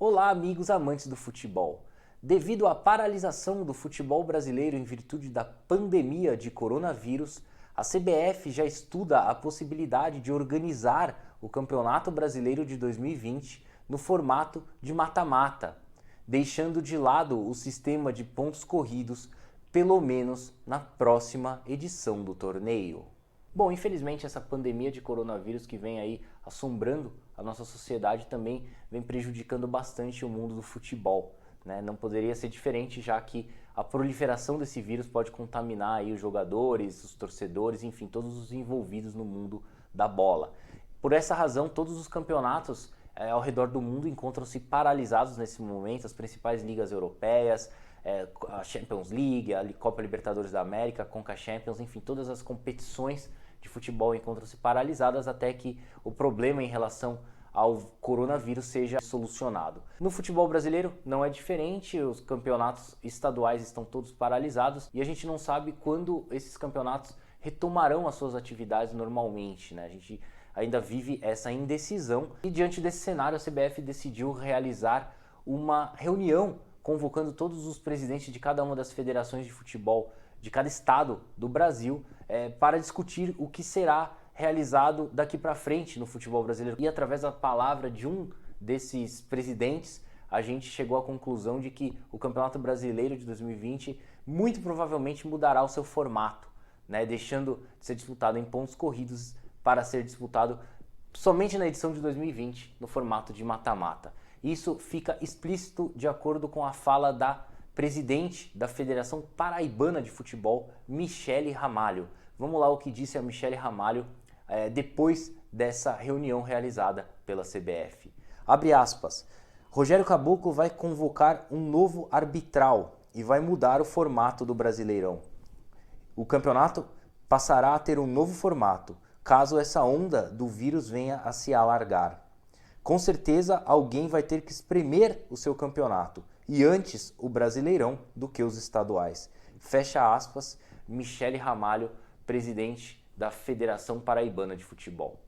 Olá, amigos amantes do futebol. Devido à paralisação do futebol brasileiro em virtude da pandemia de coronavírus, a CBF já estuda a possibilidade de organizar o Campeonato Brasileiro de 2020 no formato de mata-mata, deixando de lado o sistema de pontos corridos, pelo menos na próxima edição do torneio. Bom, infelizmente essa pandemia de coronavírus que vem aí assombrando a nossa sociedade também vem prejudicando bastante o mundo do futebol, né? Não poderia ser diferente, já que a proliferação desse vírus pode contaminar aí os jogadores, os torcedores, enfim, todos os envolvidos no mundo da bola. Por essa razão, todos os campeonatos ao redor do mundo encontram-se paralisados nesse momento, as principais ligas europeias, a Champions League, a Copa Libertadores da América, a Conca Champions, enfim, todas as competições de futebol encontram-se paralisadas até que o problema em relação ao coronavírus seja solucionado. No futebol brasileiro não é diferente, os campeonatos estaduais estão todos paralisados e a gente não sabe quando esses campeonatos retomarão as suas atividades normalmente, né? A gente ainda vive essa indecisão e diante desse cenário a CBF decidiu realizar uma reunião convocando todos os presidentes de cada uma das federações de futebol de cada estado do Brasil para discutir o que será realizado daqui para frente no futebol brasileiro. E através da palavra de um desses presidentes, a gente chegou à conclusão de que o Campeonato Brasileiro de 2020 muito provavelmente mudará o seu formato, né, deixando de ser disputado em pontos corridos para ser disputado somente na edição de 2020 no formato de mata-mata. Isso fica explícito de acordo com a fala da presidente da Federação Paraibana de Futebol, Michele Ramalho. Vamos lá o que disse a Michele Ramalho depois dessa reunião realizada pela CBF. Abre aspas. Rogério Caboclo vai convocar um novo arbitral e vai mudar o formato do Brasileirão. O campeonato passará a ter um novo formato, caso essa onda do vírus venha a se alargar. Com certeza alguém vai ter que espremer o seu campeonato e antes o Brasileirão do que os estaduais. Fecha aspas, Michele Ramalho, presidente da Federação Paraibana de Futebol.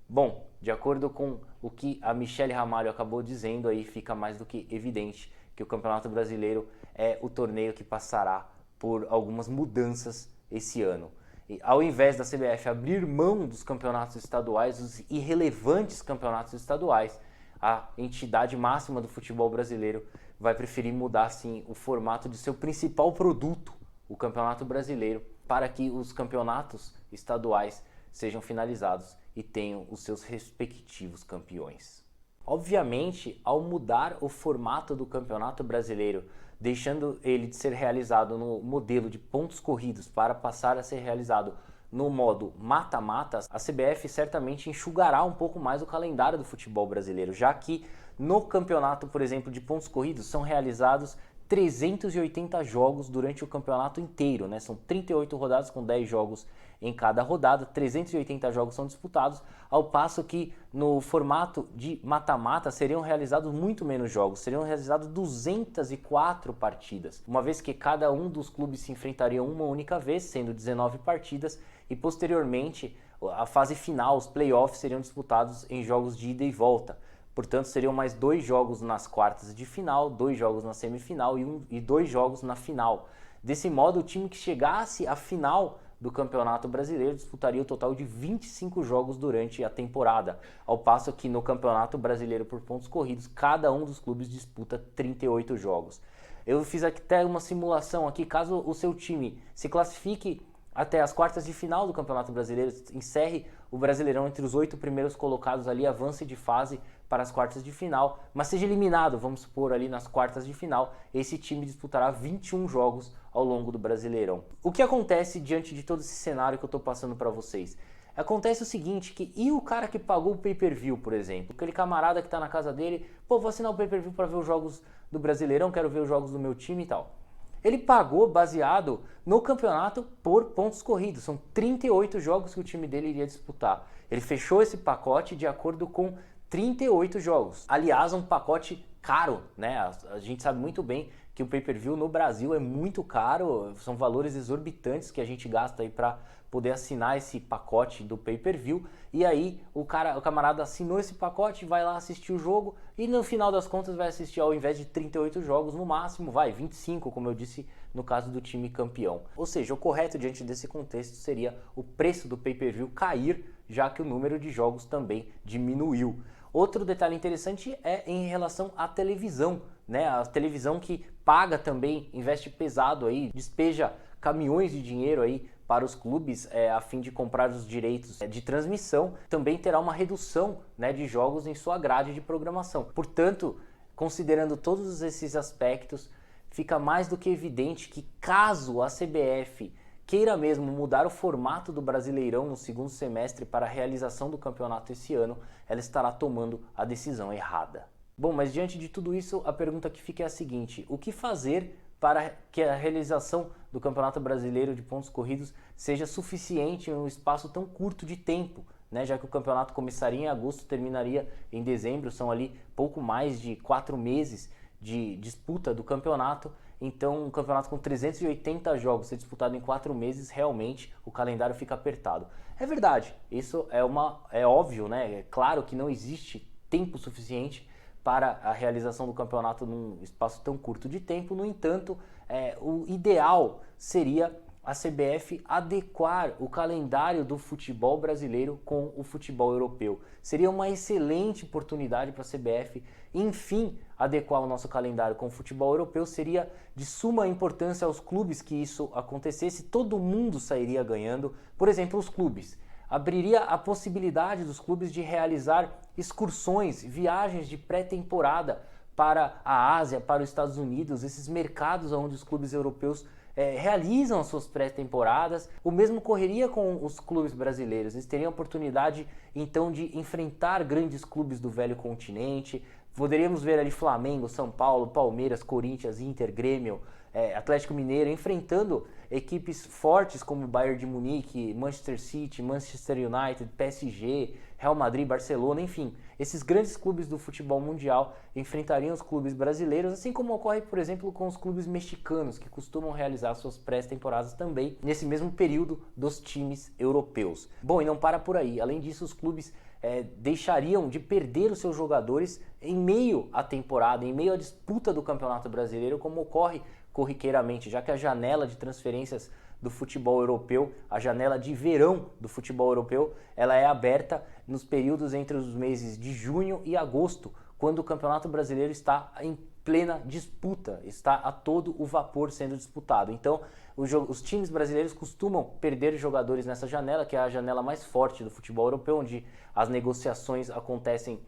Bom, de acordo com o que a Michele Ramalho acabou dizendo, aí fica mais do que evidente que o Campeonato Brasileiro é o torneio que passará por algumas mudanças esse ano. E, ao invés da CBF abrir mão dos campeonatos estaduais, os irrelevantes campeonatos estaduais, a entidade máxima do futebol brasileiro vai preferir mudar sim o formato de seu principal produto, o Campeonato Brasileiro, para que os campeonatos estaduais sejam finalizados e tenham os seus respectivos campeões. Obviamente, ao mudar o formato do Campeonato Brasileiro, deixando ele de ser realizado no modelo de pontos corridos para passar a ser realizado no modo mata-mata, a CBF certamente enxugará um pouco mais o calendário do futebol brasileiro, já que no campeonato, por exemplo, de pontos corridos, são realizados 380 jogos durante o campeonato inteiro, né? São 38 rodadas com 10 jogos em cada rodada, 380 jogos são disputados, ao passo que no formato de mata-mata seriam realizados muito menos jogos, seriam realizados 204 partidas, uma vez que cada um dos clubes se enfrentaria uma única vez, sendo 19 partidas, e posteriormente a fase final, os playoffs, seriam disputados em jogos de ida e volta. Portanto, seriam mais 2 jogos nas quartas de final, 2 jogos na semifinal e 2 jogos na final. Desse modo, o time que chegasse à final do Campeonato Brasileiro disputaria o total de 25 jogos durante a temporada, ao passo que no Campeonato Brasileiro por pontos corridos, cada um dos clubes disputa 38 jogos. Eu fiz até uma simulação aqui, caso o seu time se classifique até as quartas de final do Campeonato Brasileiro, encerre o Brasileirão entre os 8 primeiros colocados ali, avance de fase para as quartas de final, mas seja eliminado, vamos supor, ali nas quartas de final, esse time disputará 21 jogos ao longo do Brasileirão. O que acontece diante de todo esse cenário que eu estou passando para vocês? Acontece o seguinte, e o cara que pagou o pay-per-view, por exemplo? Aquele camarada que está na casa dele, pô, vou assinar o pay-per-view para ver os jogos do Brasileirão, quero ver os jogos do meu time e tal. Ele pagou baseado no campeonato por pontos corridos. São 38 jogos que o time dele iria disputar. Ele fechou esse pacote de acordo com 38 jogos. Aliás, um pacote caro, né? A gente sabe muito bem que o pay-per-view no Brasil é muito caro, são valores exorbitantes que a gente gasta aí para poder assinar esse pacote do pay-per-view, e aí o camarada assinou esse pacote, vai lá assistir o jogo e no final das contas vai assistir, ao invés de 38 jogos no máximo, 25, como eu disse no caso do time campeão. Ou seja, o correto diante desse contexto seria o preço do pay-per-view cair, já que o número de jogos também diminuiu. Outro detalhe interessante é em relação à televisão, né? A televisão que paga também, investe pesado aí, despeja caminhões de dinheiro aí para os clubes a fim de comprar os direitos de transmissão, também terá uma redução, né, de jogos em sua grade de programação. Portanto, considerando todos esses aspectos, fica mais do que evidente que caso a CBF queira mesmo mudar o formato do Brasileirão no segundo semestre para a realização do campeonato esse ano, ela estará tomando a decisão errada. Bom, mas diante de tudo isso, a pergunta que fica é a seguinte: o que fazer para que a realização do Campeonato Brasileiro de pontos corridos seja suficiente em um espaço tão curto de tempo, né? Já que o campeonato começaria em agosto, terminaria em dezembro, são ali pouco mais de 4 meses de disputa do campeonato. Então, um campeonato com 380 jogos ser disputado em 4 meses, realmente o calendário fica apertado. É verdade, isso é óbvio, né? É claro que não existe tempo suficiente para a realização do campeonato num espaço tão curto de tempo. No entanto, o ideal seria a CBF adequar o calendário do futebol brasileiro com o futebol europeu. Seria uma excelente oportunidade para a CBF, enfim, adequar o nosso calendário com o futebol europeu. Seria de suma importância aos clubes que isso acontecesse, todo mundo sairia ganhando. Por exemplo, os clubes. Abriria a possibilidade dos clubes de realizar excursões, viagens de pré-temporada para a Ásia, para os Estados Unidos, esses mercados onde os clubes europeus realizam as suas pré-temporadas. O mesmo ocorreria com os clubes brasileiros. Eles teriam a oportunidade, então, de enfrentar grandes clubes do velho continente. Poderíamos ver ali Flamengo, São Paulo, Palmeiras, Corinthians, Inter, Grêmio, Atlético Mineiro, enfrentando equipes fortes como Bayern de Munique, Manchester City, Manchester United, PSG, Real Madrid, Barcelona, enfim. Esses grandes clubes do futebol mundial enfrentariam os clubes brasileiros, assim como ocorre, por exemplo, com os clubes mexicanos, que costumam realizar suas pré-temporadas também nesse mesmo período dos times europeus. Bom, e não para por aí. Além disso, os clubes deixariam de perder os seus jogadores em meio à temporada, em meio à disputa do Campeonato Brasileiro, como ocorre corriqueiramente, já que a janela de transferências do futebol europeu, a janela de verão do futebol europeu, ela é aberta nos períodos entre os meses de junho e agosto, quando o Campeonato Brasileiro está em plena disputa, está a todo o vapor sendo disputado. Então, os times brasileiros costumam perder jogadores nessa janela, que é a janela mais forte do futebol europeu, onde as negociações acontecem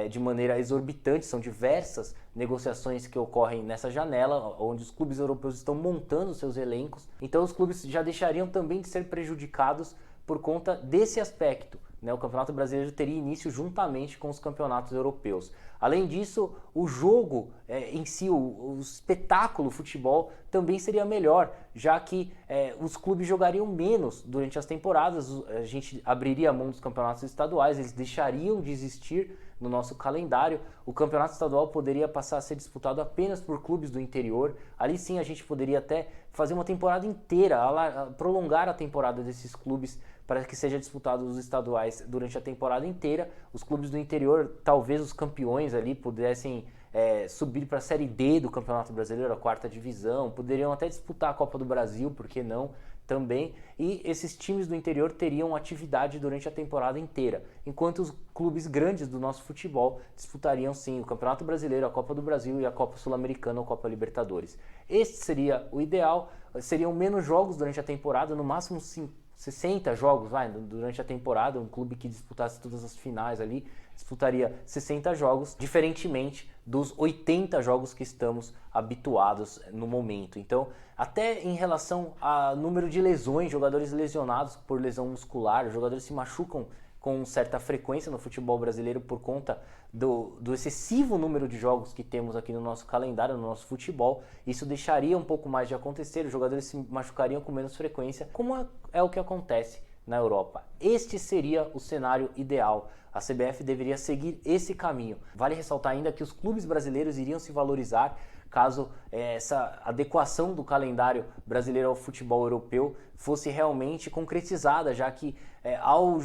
de maneira exorbitante. São diversas negociações que ocorrem nessa janela, onde os clubes europeus estão montando seus elencos. Então os clubes já deixariam também de ser prejudicados por conta desse aspecto, né? O Campeonato Brasileiro teria início juntamente com os campeonatos europeus. Além disso, o jogo em si, o espetáculo, o futebol, também seria melhor, já que os clubes jogariam menos durante as temporadas. A gente abriria a mão dos campeonatos estaduais, eles deixariam de existir no nosso calendário. O campeonato estadual poderia passar a ser disputado apenas por clubes do interior. Ali sim a gente poderia até fazer uma temporada inteira, prolongar a temporada desses clubes para que seja disputado os estaduais durante a temporada inteira. Os clubes do interior, talvez os campeões ali, pudessem subir para a Série D do Campeonato Brasileiro, a 4ª divisão, poderiam até disputar a Copa do Brasil, por que não, também, e esses times do interior teriam atividade durante a temporada inteira, enquanto os clubes grandes do nosso futebol disputariam sim o Campeonato Brasileiro, a Copa do Brasil e a Copa Sul-Americana ou Copa Libertadores. Este seria o ideal. Seriam menos jogos durante a temporada, no máximo 60 jogos durante a temporada. Um clube que disputasse todas as finais ali disputaria 60 jogos, diferentemente dos 80 jogos que estamos habituados no momento. Então, até em relação a número de lesões, jogadores lesionados por lesão muscular, os jogadores se machucam com certa frequência no futebol brasileiro por conta do excessivo número de jogos que temos aqui no nosso calendário, no nosso futebol. Isso deixaria um pouco mais de acontecer, os jogadores se machucariam com menos frequência, como é o que acontece na Europa. Este seria o cenário ideal. A CBF deveria seguir esse caminho. Vale ressaltar ainda que os clubes brasileiros iriam se valorizar caso essa adequação do calendário brasileiro ao futebol europeu fosse realmente concretizada, já que ao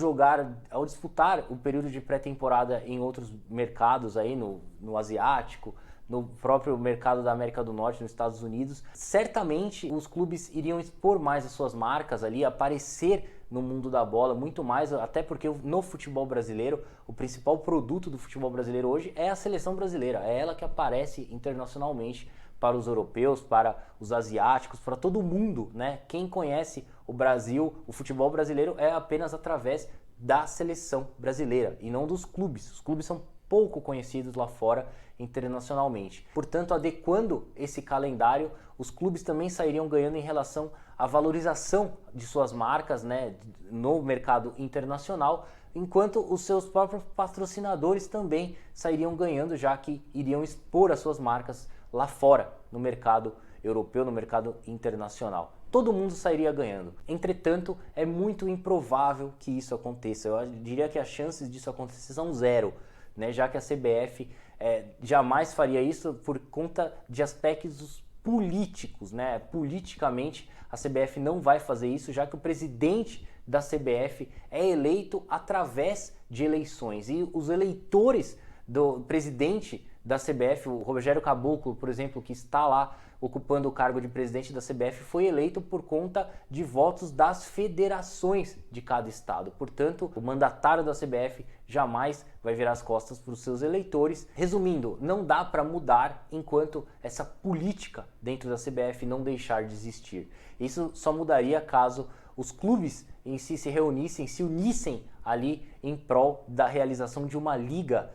disputar o período de pré-temporada em outros mercados aí, no asiático, no próprio mercado da América do Norte, nos Estados Unidos, certamente os clubes iriam expor mais as suas marcas ali, aparecer no mundo da bola muito mais, até porque no futebol brasileiro, o principal produto do futebol brasileiro hoje é a seleção brasileira, é ela que aparece internacionalmente para os europeus, para os asiáticos, para todo mundo, né? Quem conhece o Brasil, o futebol brasileiro é apenas através da seleção brasileira e não dos clubes. Os clubes são pouco conhecidos lá fora internacionalmente. Portanto, adequando esse calendário, os clubes também sairiam ganhando em relação à valorização de suas marcas, né, no mercado internacional, enquanto os seus próprios patrocinadores também sairiam ganhando, já que iriam expor as suas marcas lá fora, no mercado europeu, no mercado internacional. Todo mundo sairia ganhando. Entretanto, é muito improvável que isso aconteça. Eu diria que as chances disso acontecer são zero, né? Já que a CBF jamais faria isso por conta de aspectos políticos, né? Politicamente, a CBF não vai fazer isso, já que o presidente da CBF é eleito através de eleições. E os eleitores do presidente da CBF, o Rogério Caboclo, por exemplo, que está lá ocupando o cargo de presidente da CBF, foi eleito por conta de votos das federações de cada estado. Portanto, o mandatário da CBF jamais vai virar as costas para os seus eleitores. Resumindo, não dá para mudar enquanto essa política dentro da CBF não deixar de existir. Isso só mudaria caso os clubes em si se reunissem, se unissem ali em prol da realização de uma liga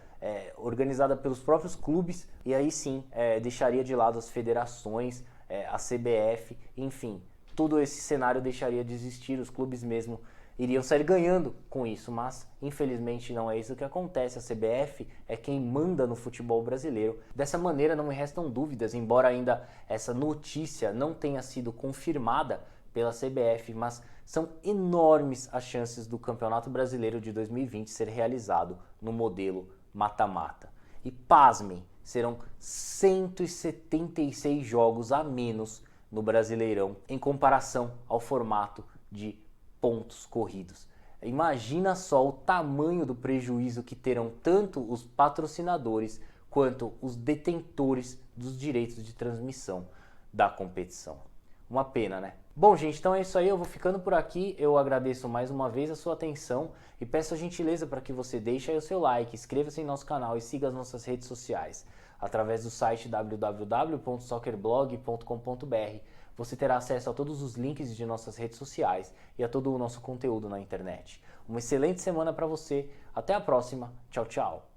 organizada pelos próprios clubes, e aí sim deixaria de lado as federações, a CBF, enfim, todo esse cenário deixaria de existir, os clubes mesmo iriam sair ganhando com isso, mas infelizmente não é isso que acontece. A CBF é quem manda no futebol brasileiro. Dessa maneira não me restam dúvidas, embora ainda essa notícia não tenha sido confirmada pela CBF, mas são enormes as chances do Campeonato Brasileiro de 2020 ser realizado no modelo mata-mata. E pasmem, serão 176 jogos a menos no Brasileirão em comparação ao formato de pontos corridos. Imagina só o tamanho do prejuízo que terão tanto os patrocinadores quanto os detentores dos direitos de transmissão da competição. Uma pena, né? Bom, gente, então é isso aí, eu vou ficando por aqui. Eu agradeço mais uma vez a sua atenção e peço a gentileza para que você deixe aí o seu like, inscreva-se em nosso canal e siga as nossas redes sociais. Através do site www.soccerblog.com.br você terá acesso a todos os links de nossas redes sociais e a todo o nosso conteúdo na internet. Uma excelente semana para você, até a próxima, tchau, tchau!